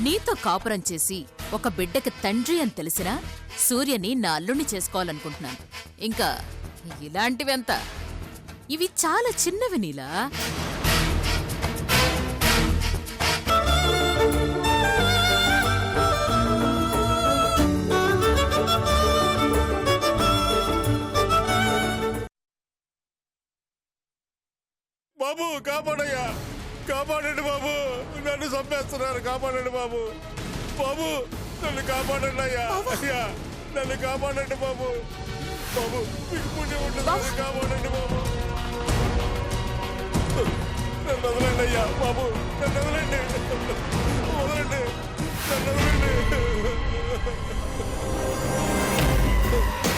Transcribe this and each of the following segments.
నీతో కాపురం చేసి ఒక బిడ్డకి తండ్రి అని తెలిసినా సూర్యని నా అల్లుణ్ణి చేసుకోవాలనుకుంటున్నాను. ఇంకా ఇలాంటివెంత? ఇవి చాలా చిన్నవి నీలా. బాబు కాపాడయ్యా, కాపాడండి బాబు, నన్ను చంపేస్తున్నారు, కాపాడండి బాబు, బాబు నన్ను కాపాడండి అయ్యా, అయ్యా నన్ను కాపాడండి బాబు, బాబు మీకు పుణ్యం ఉంటుంది, నన్ను కాపాడండి బాబు, నన్ను వదలండి అయ్యా, బాబు నన్ను వదలండి, వదలండి, నన్ను వదలండి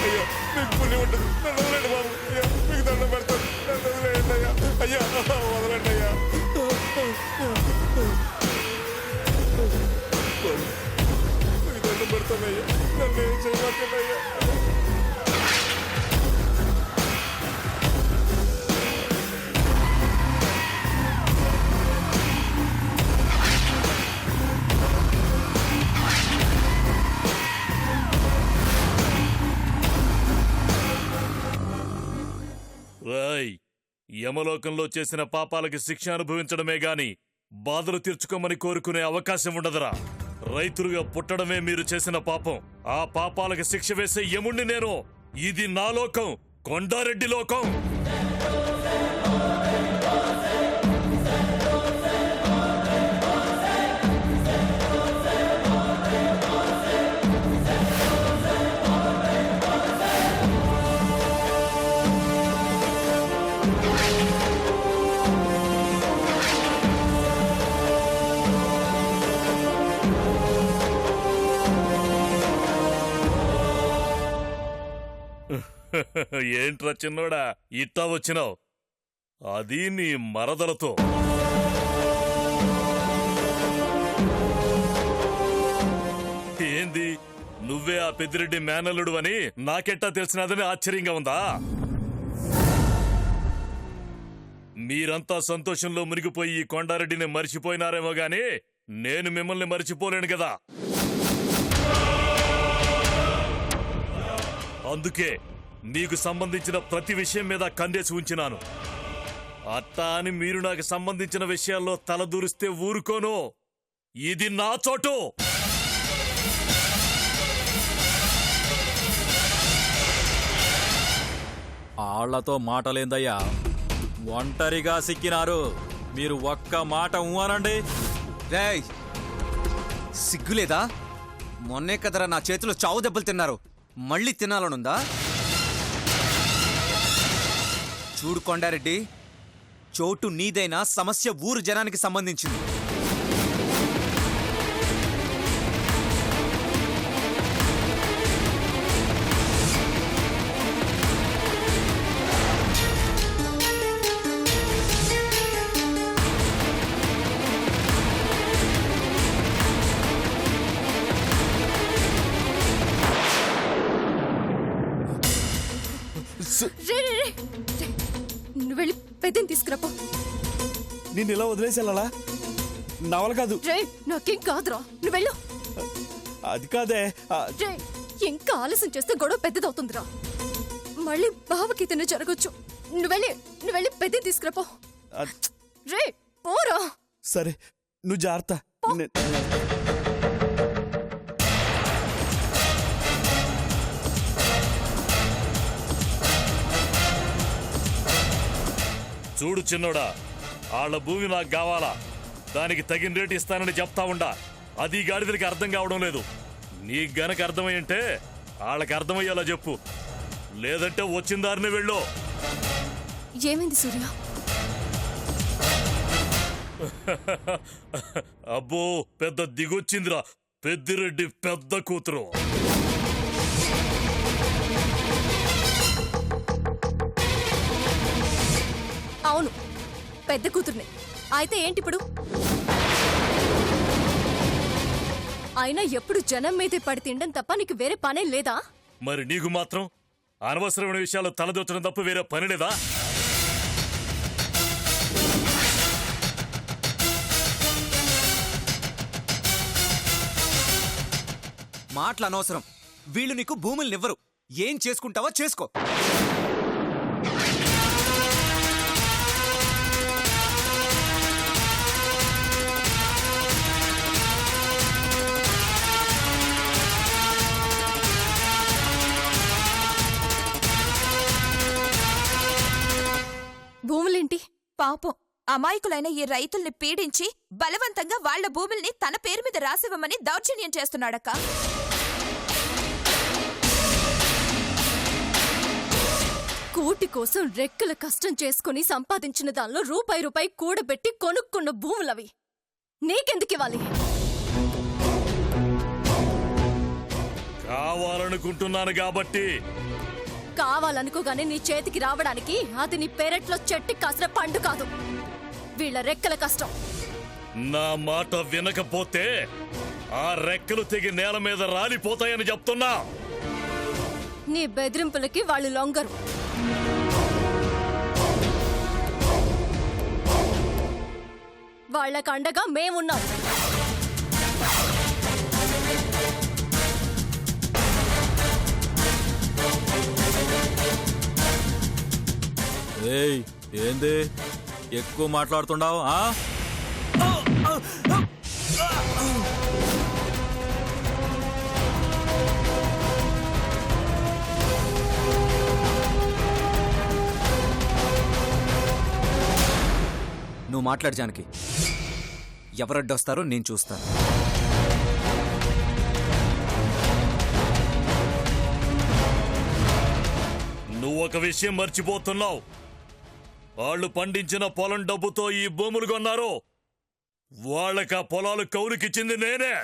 అయ్యా, మీకు పుణ్యం ఉంటుంది, నన్ను వదలండి బాబు, అయ్యా మీకు దండం పెడతాను, నన్ను వదిలేయండి అయ్యా, అయ్యా వదలండి అయ్యా, మీకు దండం పెడతానయ్యా, నన్ను ఏం చేయమాకండి అయ్యా. రాయ్, యమలోకంలో చేసిన పాపాలకి శిక్ష అనుభవించడమే గాని బాధలు తీర్చుకోమని కోరుకునే అవకాశం ఉండదురా. రైతులుగా పుట్టడమే మీరు చేసిన పాపం. ఆ పాపాలకి శిక్ష వేసే యముణ్ణి నేను. ఇది నా లోకం, కొండారెడ్డి లోకం. ఏంట్రా చిన్నోడా ఇట్టా వచ్చినావు? అది నీ మరదలతో. ఏంది, నువ్వే ఆ పెద్దిరెడ్డి మేనల్లుడు అని నాకెట్టా తెలిసినదని ఆశ్చర్యంగా ఉందా? మీరంతా సంతోషంలో మునిగిపోయి ఈ కొండారెడ్డిని మరిచిపోయినారేమో గాని నేను మిమ్మల్ని మరిచిపోలేను కదా. అందుకే మీకు సంబంధించిన ప్రతి విషయం మీద కందేసి ఉంచినాను. అట్టా అని మీరు నాకు సంబంధించిన విషయాల్లో తలదూరిస్తే ఊరుకోను. ఇది నా చోటు. ఆళ్లతో మాటలేందయ్యా, ఒంటరిగా సిక్కినారు. మీరు ఒక్క మాట అనండి. రేయ్, సిగ్గులేదా? మొన్నే కదరా నా చేతిలో చావు దెబ్బలు తిన్నారు, మళ్ళీ తినాలనుందా? చూడు కొండారెడ్డి, చోటు నీదైనా సమస్య ఊరు జనానికి సంబంధించింది. నువ్వు వెళ్ళి పెద్దని తీసుకురాపో. నేను ఇలా వదిలేసేలా నవల కాదు. నాకేం కాదురా, నువ్వు వెళ్ళు. అది కాదే, ఇంకా ఆలస్యం చేస్తే గొడవ పెద్దదవుతుందిరా. మళ్ళీ బావకి ఏదైనా జరగచ్చు. నువ్వు వెళ్ళి పెద్దని తీసుకురాపో. రే పోరా. సరే నువ్వు జాగ్రత్త. చూడు చిన్నోడా, వాళ్ళ భూమి నాకు కావాలా, దానికి తగిన రేటు ఇస్తానని చెప్తా ఉండా. అది గాడిదలకి అర్థం కావడం లేదు. నీకు గనక అర్థమయ్యంటే వాళ్ళకి అర్థమయ్యేలా చెప్పు, లేదంటే వచ్చిన దారిని వెళ్ళు. ఏమైంది సూర్య? అబ్బో, పెద్ద దిగొచ్చిందిరా పెద్దిరెడ్డి పెద్ద కూతురు. అవును, పెద్ద కూతుర్నే. అయితే ఏంటిప్పుడు? అయినా ఎప్పుడు జనం మీదే పడి తినడం తప్ప నీకు వేరే పనే లేదా? మరి నీకు మాత్రం అనవసరమైన విషయాలు తలదొచ్చడం తప్ప వేరే పని లేదా? మాటలు అనవసరం. వీళ్ళు నీకు భూములనివ్వరు. ఏం చేసుకుంటావో చేసుకో. భూములేంటి? పాపం అమాయకులైన ఈ రైతుల్ని పీడించి బలవంతంగా వాళ్ల భూముల్ని తన పేరు మీద రాసివ్వమని దౌర్జన్యం చేస్తున్నాడక్క. కోటి కోసం రెక్కల కష్టం చేసుకుని సంపాదించిన దానిలో రూపాయి కూడబెట్టి కొనుక్కున్న భూములవి నీకెందుకివ్వాలి? కావాలనుకుంటున్నాను కాబట్టి. కావాలనుకోగానే నీ చేతికి రావడానికి అది నీ పెరట్లో చెట్టు కాసిన పండు కాదు, వీళ్ళ రెక్కల కష్టం. నా మాట వినకపోతే ఆ రెక్కలు తెగి నేల మీద రాలిపోతాయని చెప్తున్నా. నీ బెదిరింపులకి వాళ్ళు లొంగరు. వాళ్ళకు అండగా మేమున్నాం. ఏయ్, ఏంది ఎక్కువ మాట్లాడుతుండావు? నువ్వు మాట్లాడు జానకి. ఎవరడ్డొస్తారో నేను చూస్తాను. నువ్వొక విషయం మర్చిపోతున్నావు. వాళ్ళు పండించిన పొలం డబ్బుతో ఈ భూములు కొన్నారు. వాళ్ళకి ఆ పొలాలు కౌలుకిచ్చింది నేనే.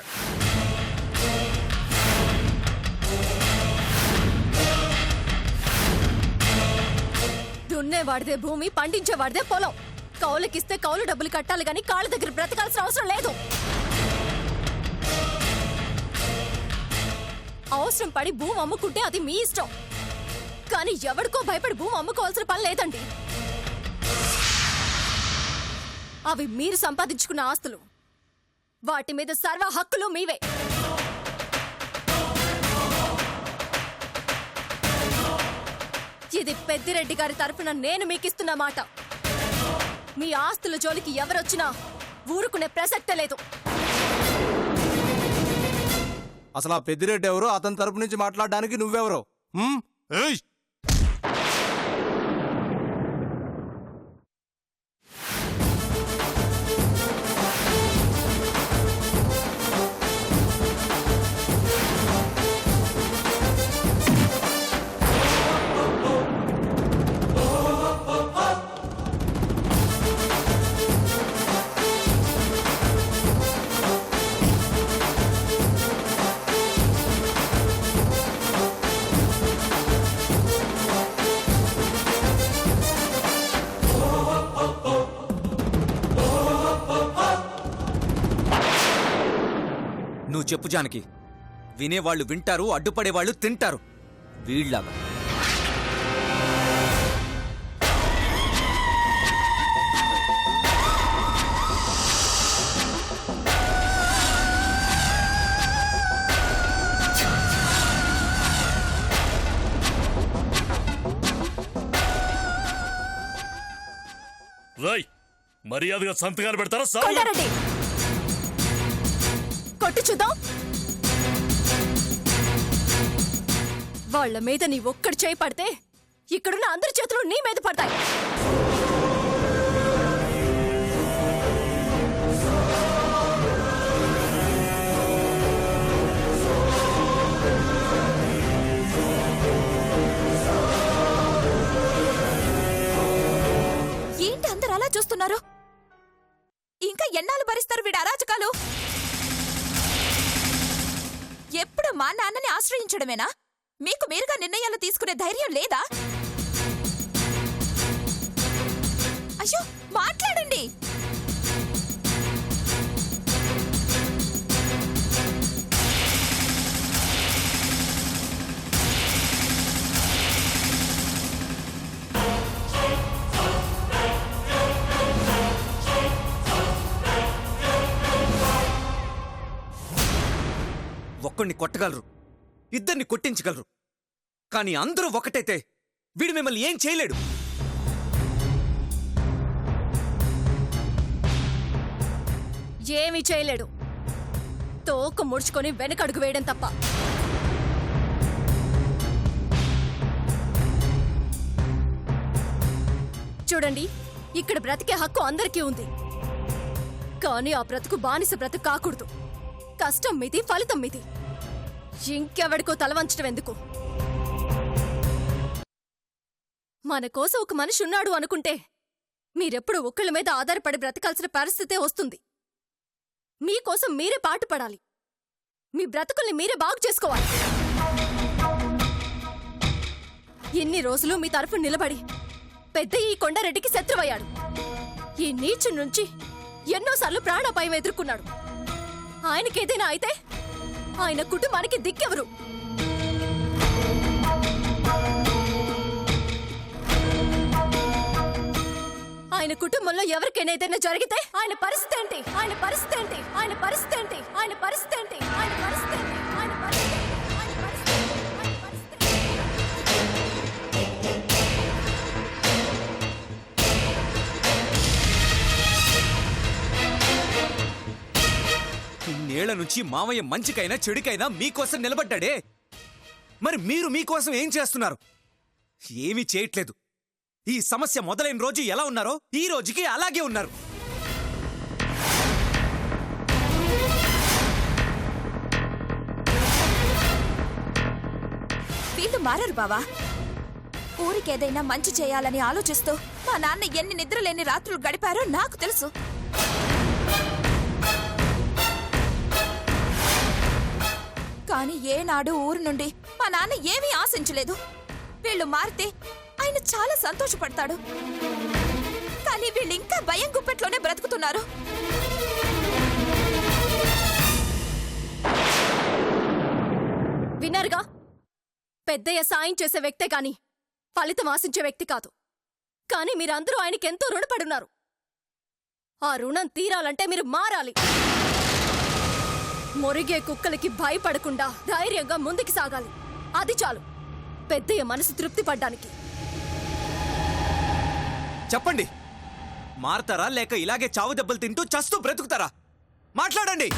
దున్నేవాడిదే భూమి, పండించేవాడిదే పొలం. కౌలుకిస్తే కౌలు డబ్బులు కట్టాలి గాని కాళ్ళ దగ్గర బ్రతకాల్సిన అవసరం లేదు. అవసరం పడి భూమి అమ్ముకుంటే అది మీ ఇష్టం, కానీ ఎవడికో భయపడి భూమి అమ్ముకోవాల్సిన పని లేదండి. అవి మీరు సంపాదించుకున్న ఆస్తులు, వాటి మీద సర్వ హక్కులు మీవే. ఇది పెద్దిరెడ్డి గారి తరఫున నేను మీకిస్తున్న మాట. మీ ఆస్తుల జోలికి ఎవరొచ్చినా ఊరుకునే ప్రసక్తే లేదు. అసలు ఆ పెద్దిరెడ్డి ఎవరు? అతని తరపు నుంచి మాట్లాడడానికి నువ్వెవరు? ఏయ్! నువ్వు చెప్పు జానకి. వినేవాళ్ళు వింటారు, అడ్డుపడేవాళ్ళు తింటారు. వీళ్ళగా రై, మర్యాదగా సంతకాలు పెడతారా? కొండారెడ్డి, కొట్టి చూద్దాం. వాళ్ళ మీద నీ ఒక్కడి చేయి పడితే ఇక్కడున్న అందరి చేతులు నీ మీద పడతాయి. ఏంటి అందరు అలా చూస్తున్నారు? ఇంకా ఎన్నాళ్ళు భరిస్తారు వీడి అరాచకాలు? ఎప్పుడు మా నాన్నని ఆశ్రయించడమేనా? మీకు మీరుగా నిర్ణయాలు తీసుకునే ధైర్యం లేదా? అయ్యో, మాట్లాడండి. ఒక్కడిని కొట్టగలరు, ఇద్దరిని కొట్టించగలరు. కానీ అందరూ ఒకటైతే వీడు మిమ్మల్ని ఏం చేయలేడు. ఏమీ చేయలేడు. తోక ముడుచుకొని వెనకడుగు వేయడం తప్ప. చూడండి, ఇక్కడ బ్రతికే హక్కు అందరికీ ఉంది. కానీ ఆ బ్రతుకు బానిస బ్రతుకు కాకూడదు. కష్టం మీది, ఫలితం మీది. ఇంకెవడికో తలవంచడం ఎందుకు? మన కోసం ఒక మనిషి ఉన్నాడు అనుకుంటే మీరెప్పుడు ఒకళ్ళ మీద ఆధారపడి బ్రతకాల్సిన పరిస్థితే వస్తుంది. మీకోసం మీరే పాటుపడాలి. మీ బ్రతుకుల్ని మీరే బాగు చేసుకోవాలి. ఎన్ని రోజులు మీ తరఫు నిలబడి పెద్ద ఈ కొండారెడ్డికి శత్రువయ్యాడు. ఈ నీచు నుంచి ఎన్నోసార్లు ప్రాణాపాయం ఎదుర్కొన్నాడు. ఆయనకేదైనా అయితే ఆయన కుటుంబానికి దిక్కెవరు? ఆయన కుటుంబంలో ఎవరికైనా ఏదైనా జరిగితే ఆయన పరిస్థితి ఏంటి? ఆయన పరిస్థితి ఏంటి? ఆయన పరిస్థితి ఏంటి? ఆయన పరిస్థితి ఏంటి? ఆయన పరిస్థితి ఏంటి? ఆయన పరిస్థితి ఏంటి? ఆయన పరిస్థితి ఏంటి? ఆయన పరిస్థితి ఏంటి? ఇన్నేళ్ల నుంచి మామయ్య మంచికైనా చెడుకైనా మీకోసం నిలబడ్డాడే. మరి మీరు మీకోసం ఏం చేస్తున్నారు? ఏమీ చేయట్లేదు. ఈ సమస్య మొదలైన రోజు ఎలా ఉన్నారో ఈ రోజుకి అలాగే ఉన్నారు. వీళ్ళు మారారు బావా. ఊరికేదైనా మంచి చేయాలని ఆలోచిస్తూ మా నాన్న ఎన్ని నిద్రలేని రాత్రులు గడిపారో నాకు తెలుసు. కానీ ఏనాడు ఊరు నుండి మా నాన్న ఏమీ ఆశించలేదు. వీళ్ళు మారితే ఆయన చాలా సంతోషపడతాడు. కానీ వీళ్ళు ఇంకా భయం గుప్పెట్లోనే బ్రతుకుతున్నారు. విన్నారుగా? పెద్దయ్య సాయం చేసే వ్యక్తే కాని ఫలితం ఆశించే వ్యక్తి కాదు. కానీ మీరందరూ ఆయనకెంతో రుణపడున్నారు. ఆ రుణం తీరాలంటే మీరు మారాలి. మొరిగే కుక్కలకి భయపడకుండా ధైర్యంగా ముందుకు సాగాలి. అది చాలు పెద్దయ్య మనసు తృప్తి పడ్డానికి. చెప్పండి, మారతారా లేక ఇలాగే చావు దెబ్బలు తింటూ చస్తూ బ్రతుకుతారా? మాట్లాడండి.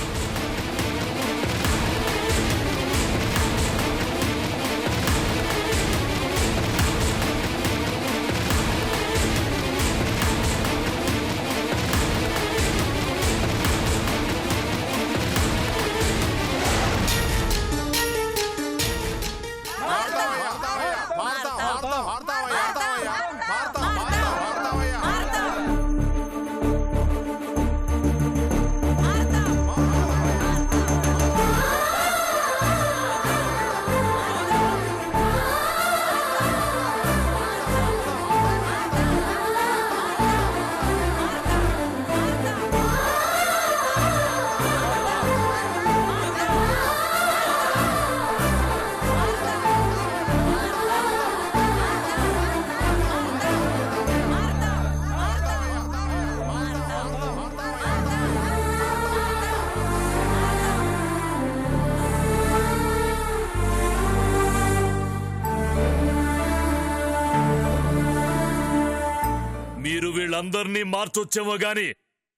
మీరు వీళ్ళందర్నీ మార్చొచ్చేమో గాని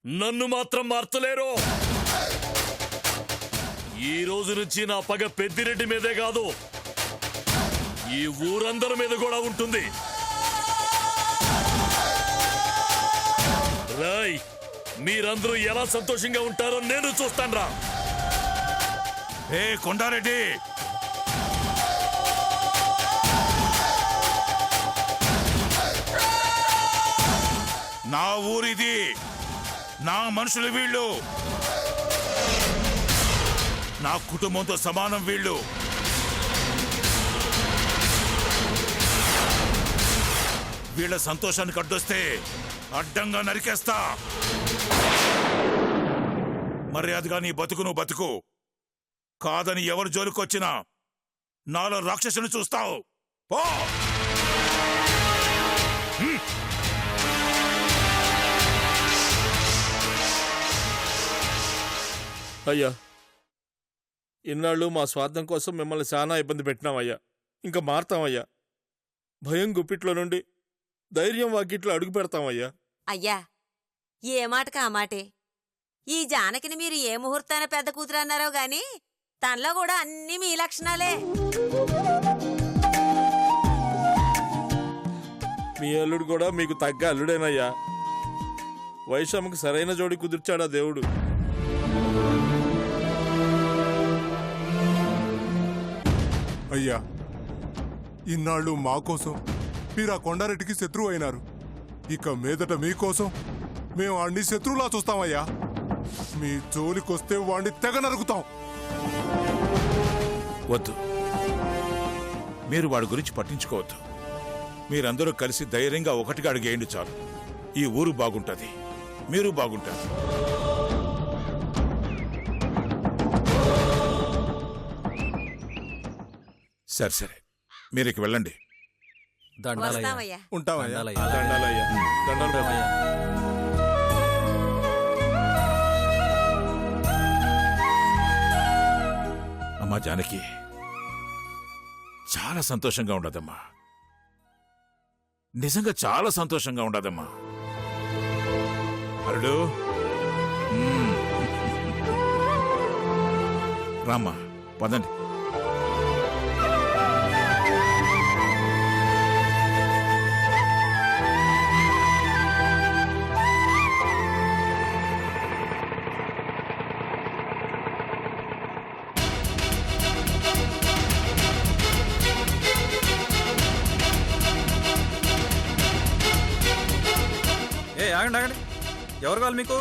నన్ను మాత్రం మార్చలేరు. ఈ రోజు నుంచి నా పగ పెద్దిరెడ్డి మీదే కాదు, ఈ ఊరందరి మీద కూడా ఉంటుంది. రాయ్, మీరందరూ ఎలా సంతోషంగా ఉంటారో నేను చూస్తాన్రా. ఏ కొండారెడ్డి, నా ఊరిది, నా మనుషులు వీళ్ళు, నా కుటుంబంతో సమానం వీళ్ళు. వీళ్ళ సంతోషానికి అడ్డొస్తే అడ్డంగా నరికేస్తా. మర్యాదగా నీ బతుకును బతుకు. కాదని ఎవరు జోలికొచ్చినా నాలో రాక్షసుని చూస్తావు. పో. అయ్యా, ఇన్నాళ్ళు మా స్వార్థం కోసం మిమ్మల్ని చాలా ఇబ్బంది పెట్టినామయ్యా. ఇంకా మారతామయ్యా. భయం గుప్పిట్లో నుండి ధైర్యం వాకిట్లో అడుగు పెడతామయ్యా. అయ్యా ఏ మాటకా ఆ మాటే. ఈ జానకిని మీరు ఏ ముహూర్తాన పెద్ద కూతురు అన్నారో గాని తనలో కూడా అన్ని మీ లక్షణాలే. మీ అల్లుడు కూడా మీకు తగ్గ అల్లుడేనయ్యా. వైషమ్మకి సరైన జోడి కుదిర్చాడా దేవుడు. అయ్యా, ఇన్నాళ్ళు మా కోసం మీరు ఆ కొండారెడ్డికి శత్రువు అయినారు. ఇక మీదట మీకోసం మేము వాడిని శత్రువులా చూస్తామయ్యా. మీ జోలికొస్తే వాడిని తెగ నరుకుతాం. వద్దు, మీరు వాడి గురించి పట్టించుకోవద్దు. మీరందరూ కలిసి ధైర్యంగా ఒకటిగా అడిగేయండి చాలు. ఈ ఊరు బాగుంటుంది, మీరు బాగుంటారు. సరే సరే, మీరు ఇక వెళ్ళండి. వస్తామయ్యా. ఉంటామయ్యా. దండాలయ్యా. దండాలయ్యా. దండాలు బాబు. అమ్మా జానకి, చాలా సంతోషంగా ఉండదమ్మా. నిజంగా చాలా సంతోషంగా ఉండదమ్మా. అల్లుడు, రామ్మా, పదండి. ఆగండి ఆగండి, ఎవరు కావాలి మీకు?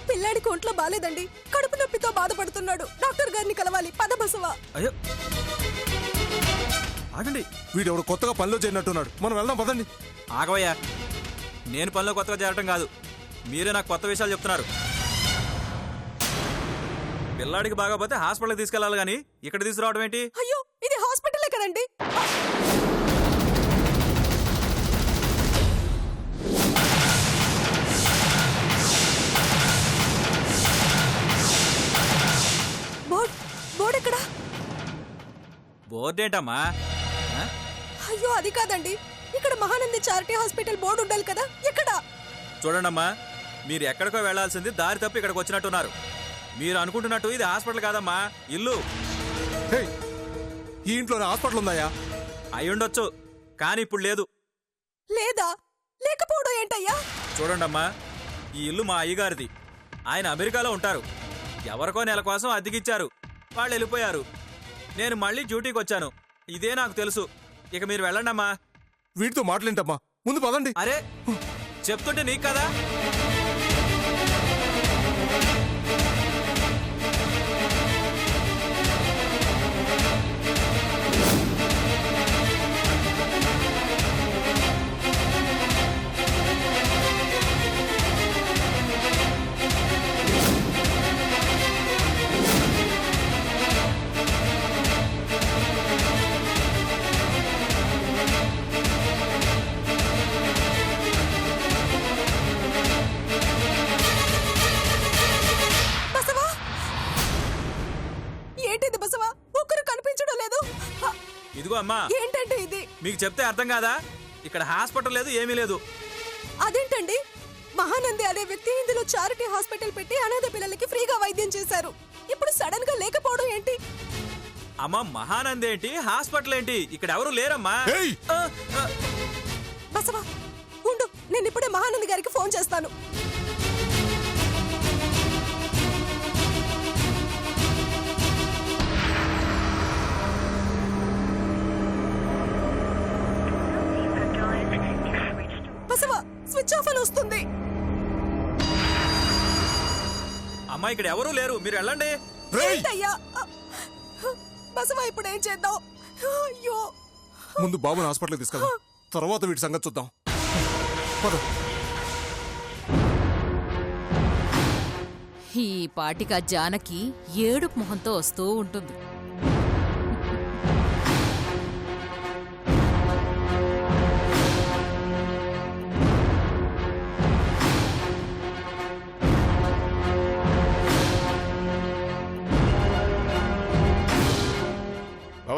పిల్లాడికి ఒంట్లో బాలేదండి, కడుపు నొప్పితో బాధపడుతున్నాడు. డాక్టర్ గారిని కలవాలి. పద బసవా. అయ్యో ఆగండి, వీడెవడు కొత్తగా పనిలో చేరినట్టున్నాడు. మనం వెళ్దాం పదండి. ఆగవయ్యా. నేను పనిలో కొత్తగా చేరటం కాదు, మీరే నాకు కొత్త విషయాలు చెప్తున్నారు. పిల్లాడికి బాగోపోతే హాస్పిటల్కి తీసుకెళ్ళాలి కానీ ఇక్కడ తీసుకురావడం ఏంటి? అయ్యో, ఇది హాస్పిటలే కదండి. బోర్డు ఎక్కడా? బోర్డు ఏంటమ్మా? అయ్యో, అది కాదండి. ఇక్కడ మహానంది చారిటీ హాస్పిటల్ బోర్డు ఉండాలి కదా. ఎక్కడ? చూడండమ్మా, మీరు ఎక్కడికో వెళ్లాల్సింది దారి తప్పి ఇక్కడికి వచ్చినట్టున్నారు. మీరు అనుకుంటున్నట్టు ఇది హాస్పిటల్ కాదమ్మా, ఇల్లు. హే, ఈ ఇంట్లోనే హాస్పిటల్ ఉందాయా? అయ్యుండొచ్చు, కానీ ఇప్పుడు లేదు. లేదా? లేకపోవడం ఏంటయ్యా? చూడండమ్మా, ఈ ఇల్లు మా అయ్యగారిది. ఆయన అమెరికాలో ఉంటారు. ఎవరికో నెల కోసం అద్దెకిచ్చారు, వాళ్ళు వెళ్ళిపోయారు. నేను మళ్ళీ డ్యూటీకి వచ్చాను. ఇదే నాకు తెలుసు. ఇక మీరు వెళ్ళండమ్మా. వీటితో మాటలేంటమ్మా, ముందు పదండి. అరే, చెప్తుంటే నీకు కదా. ఇదిగో అమ్మా. ఏంటంటే ఇది? మీకు చెప్తే అర్థం కాదా? ఇక్కడ హాస్పిటల్ లేదు, ఏమీ లేదు. అదేంటండి? మహానంది అనే వ్యక్తి ఇందులో చారిటీ హాస్పిటల్ పెట్టి అనాథ పిల్లలకి ఫ్రీగా వైద్యం చేశారు. ఇప్పుడు సడన్ గా లేకపోవడం ఏంటి? అమ్మా, మహానంది ఏంటి, హాస్పిటల్ ఏంటి? ఇక్కడ ఎవరు లేరమ్మా. బసవా, ఉండు, నేను ఇప్పుడే మహానంది గారికి ఫోన్ చేస్తాను. బసవా, స్విచ్ ఆఫ్ అని వస్తుంది. అమ్మా, ఇక్కడ ఎవరు లేరు, మీరు వెళ్ళండి. ఏంటయ్యా? బసవా, ఇప్పుడు ఏం చేద్దాం? అయ్యో, ముందు బాబుని హాస్పిటల్కి తీసుకెళ్దాం, తర్వాత వీటి సంగతి చూద్దాం. పద. ఈ పాటిగా జానకి ఏడుపు మొహంతో వస్తూ ఉంటుంది.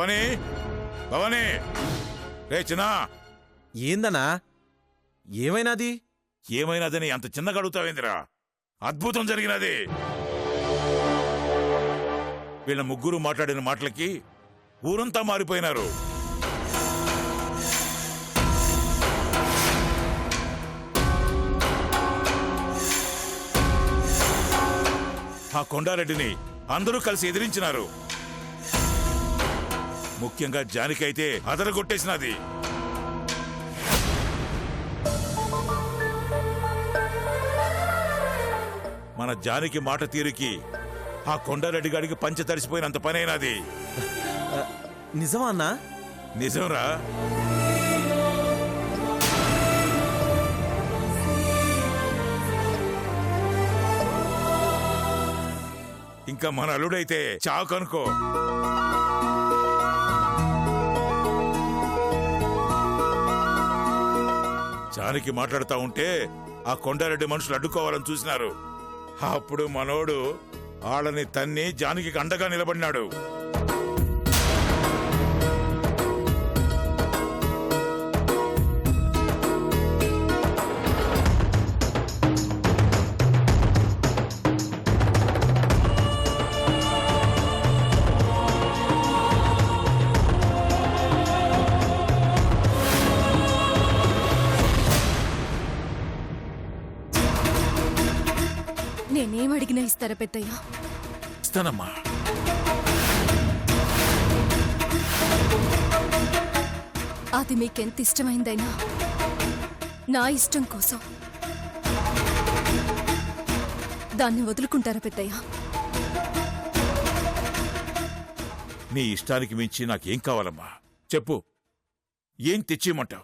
భవానీ భవానీ రే చిన్నా ఏందన్నా ఏమైనాది? ఏమైనాదని అంత చిన్నగా అడుగుతావేందిరా? అద్భుతం జరిగినది. వీళ్ళ ముగ్గురు మాట్లాడిన మాటలకి ఊరంతా మారిపోయినారు. ఆ కొండారెడ్డిని అందరూ కలిసి ఎదిరించినారు. ముఖ్యంగా జానకి అయితే అదరగొట్టేసినది. మన జానకి మాట తీరుకి ఆ కొండారెడ్డి గారికి పంచ తడిసిపోయినంత పనైనది. నిజమా అన్నా? నిజంరా. ఇంకా మన అల్లుడైతే చాకు అనుకో. జానకి మాట్లాడుతా ఉంటే ఆ కొండారెడ్డి మనుషులు అడ్డుకోవాలని చూసినారు. అప్పుడు మనోడు వాళ్ళని తన్ని జానకి అండగా నిలబడినాడు. నేనేం అడిగినా ఇస్తారా పెద్దయ్య? ఇస్తానమ్మా. అది మీకెంత ఇష్టమైందైనా నా ఇష్టం కోసం దాన్ని వదులుకుంటారా పెద్దయ్య? నీ ఇష్టానికి మించి నాకేం కావాలమ్మా? చెప్పు, ఏం తెచ్చిమంటావు?